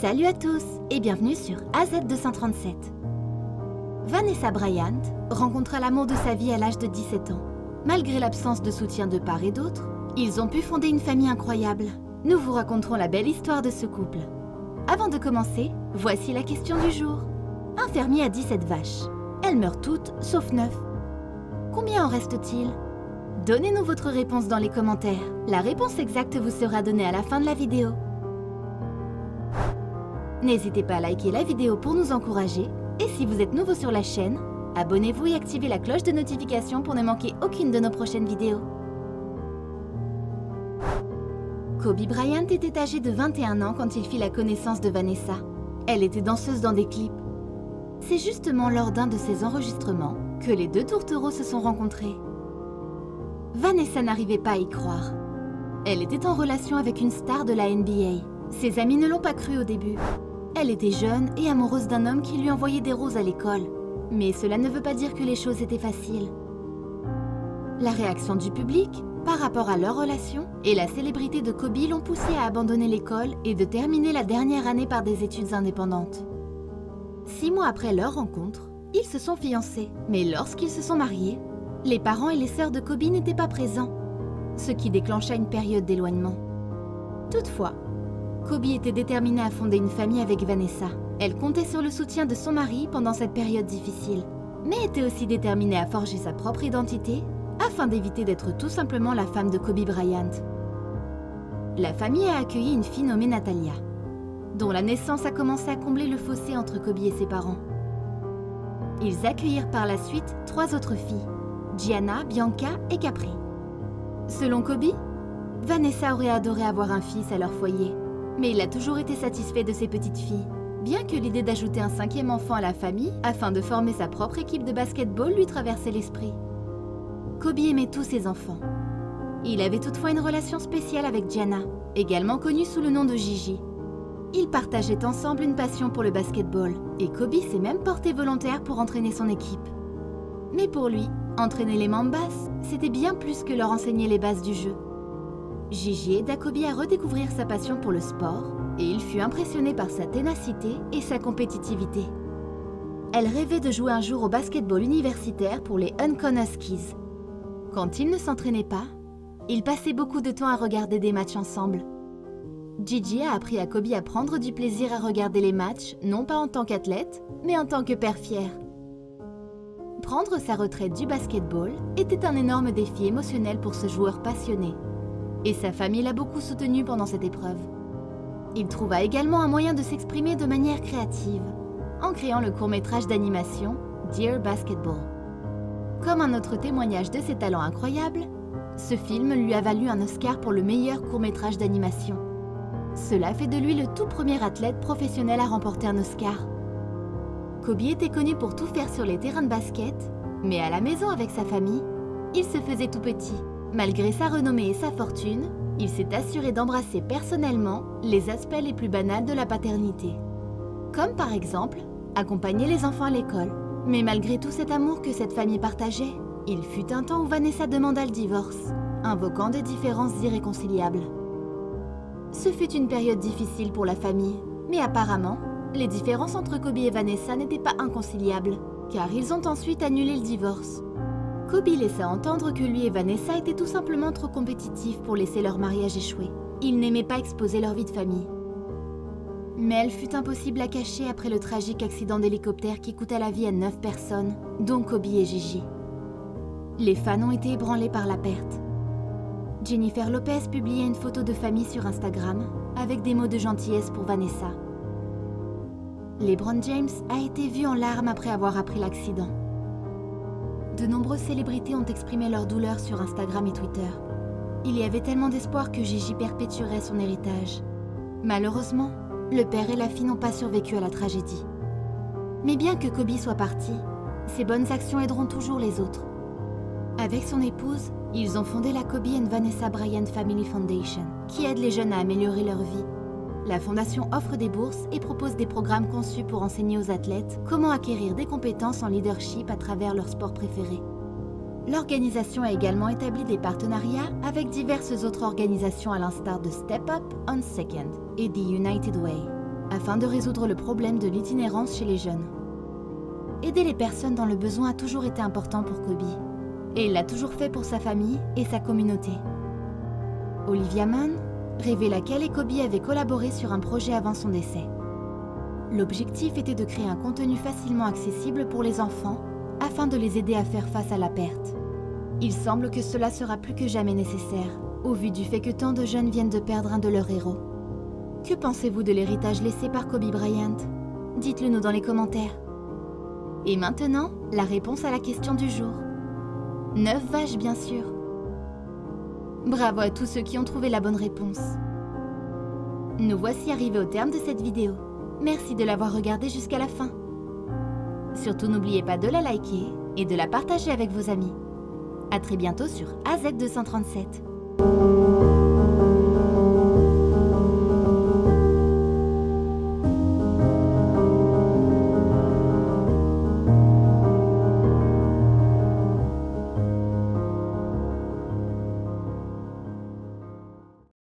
Salut à tous et bienvenue sur AZ237. Vanessa Bryant rencontra l'amour de sa vie à l'âge de 17 ans. Malgré l'absence de soutien de part et d'autre, ils ont pu fonder une famille incroyable. Nous vous raconterons la belle histoire de ce couple. Avant de commencer, voici la question du jour. Un fermier a 17 vaches. Elles meurent toutes, sauf 9. Combien en reste-t-il? Donnez-nous votre réponse dans les commentaires. La réponse exacte vous sera donnée à la fin de la vidéo. N'hésitez pas à liker la vidéo pour nous encourager. Et si vous êtes nouveau sur la chaîne, abonnez-vous et activez la cloche de notification pour ne manquer aucune de nos prochaines vidéos. Kobe Bryant était âgé de 21 ans quand il fit la connaissance de Vanessa. Elle était danseuse dans des clips. C'est justement lors d'un de ces enregistrements que les deux tourtereaux se sont rencontrés. Vanessa n'arrivait pas à y croire. Elle était en relation avec une star de la NBA. Ses amis ne l'ont pas cru au début. Elle était jeune et amoureuse d'un homme qui lui envoyait des roses à l'école. Mais cela ne veut pas dire que les choses étaient faciles. La réaction du public, par rapport à leur relation, et la célébrité de Kobe l'ont poussé à abandonner l'école et de terminer la dernière année par des études indépendantes. 6 mois après leur rencontre, ils se sont fiancés. Mais lorsqu'ils se sont mariés, les parents et les sœurs de Kobe n'étaient pas présents, ce qui déclencha une période d'éloignement. Toutefois, Kobe était déterminée à fonder une famille avec Vanessa. Elle comptait sur le soutien de son mari pendant cette période difficile, mais était aussi déterminée à forger sa propre identité afin d'éviter d'être tout simplement la femme de Kobe Bryant. La famille a accueilli une fille nommée Natalia, dont la naissance a commencé à combler le fossé entre Kobe et ses parents. Ils accueillirent par la suite 3 autres filles, Gianna, Bianca et Capri. Selon Kobe, Vanessa aurait adoré avoir un fils à leur foyer, mais il a toujours été satisfait de ses petites filles, bien que l'idée d'ajouter un 5e enfant à la famille afin de former sa propre équipe de basketball lui traversait l'esprit. Kobe aimait tous ses enfants. Il avait toutefois une relation spéciale avec Gianna, également connue sous le nom de Gigi. Ils partageaient ensemble une passion pour le basketball, et Kobe s'est même porté volontaire pour entraîner son équipe. Mais pour lui, entraîner les Mambas, c'était bien plus que leur enseigner les bases du jeu. Gigi aida Kobe à redécouvrir sa passion pour le sport et il fut impressionné par sa ténacité et sa compétitivité. Elle rêvait de jouer un jour au basketball universitaire pour les Yukon Huskies. Quand ils ne s'entraînaient pas, ils passaient beaucoup de temps à regarder des matchs ensemble. Gigi a appris à Kobe à prendre du plaisir à regarder les matchs, non pas en tant qu'athlète, mais en tant que père fier. Prendre sa retraite du basketball était un énorme défi émotionnel pour ce joueur passionné. Et sa famille l'a beaucoup soutenu pendant cette épreuve. Il trouva également un moyen de s'exprimer de manière créative, en créant le court-métrage d'animation Dear Basketball. Comme un autre témoignage de ses talents incroyables, ce film lui a valu un Oscar pour le meilleur court-métrage d'animation. Cela fait de lui le tout premier athlète professionnel à remporter un Oscar. Kobe était connu pour tout faire sur les terrains de basket, mais à la maison avec sa famille, il se faisait tout petit. Malgré sa renommée et sa fortune, il s'est assuré d'embrasser personnellement les aspects les plus banals de la paternité. Comme par exemple, accompagner les enfants à l'école. Mais malgré tout cet amour que cette famille partageait, il fut un temps où Vanessa demanda le divorce, invoquant des différences irréconciliables. Ce fut une période difficile pour la famille, mais apparemment, les différences entre Kobe et Vanessa n'étaient pas inconciliables, car ils ont ensuite annulé le divorce. Kobe laissa entendre que lui et Vanessa étaient tout simplement trop compétitifs pour laisser leur mariage échouer. Ils n'aimaient pas exposer leur vie de famille. Mais elle fut impossible à cacher après le tragique accident d'hélicoptère qui coûta la vie à 9 personnes, dont Kobe et Gigi. Les fans ont été ébranlés par la perte. Jennifer Lopez publiait une photo de famille sur Instagram avec des mots de gentillesse pour Vanessa. LeBron James a été vu en larmes après avoir appris l'accident. De nombreuses célébrités ont exprimé leur douleur sur Instagram et Twitter. Il y avait tellement d'espoir que Gigi perpétuerait son héritage. Malheureusement, le père et la fille n'ont pas survécu à la tragédie. Mais bien que Kobe soit parti, ses bonnes actions aideront toujours les autres. Avec son épouse, ils ont fondé la Kobe and Vanessa Bryant Family Foundation, qui aide les jeunes à améliorer leur vie. La fondation offre des bourses et propose des programmes conçus pour enseigner aux athlètes comment acquérir des compétences en leadership à travers leur sport préféré. L'organisation a également établi des partenariats avec diverses autres organisations à l'instar de Step Up on Second et The United Way. afin de résoudre le problème de l'itinérance chez les jeunes. Aider les personnes dans le besoin a toujours été important pour Kobe, et il l'a toujours fait pour sa famille et sa communauté. Olivia Munn révéla qu'elle et Kobe avaient collaboré sur un projet avant son décès. L'objectif était de créer un contenu facilement accessible pour les enfants afin de les aider à faire face à la perte. Il semble que cela sera plus que jamais nécessaire, au vu du fait que tant de jeunes viennent de perdre un de leurs héros. Que pensez-vous de l'héritage laissé par Kobe Bryant? Dites-le nous dans les commentaires. Et maintenant, la réponse à la question du jour. 9 vaches, bien sûr. Bravo à tous ceux qui ont trouvé la bonne réponse. Nous voici arrivés au terme de cette vidéo. Merci de l'avoir regardée jusqu'à la fin. Surtout n'oubliez pas de la liker et de la partager avec vos amis. À très bientôt sur AZ237.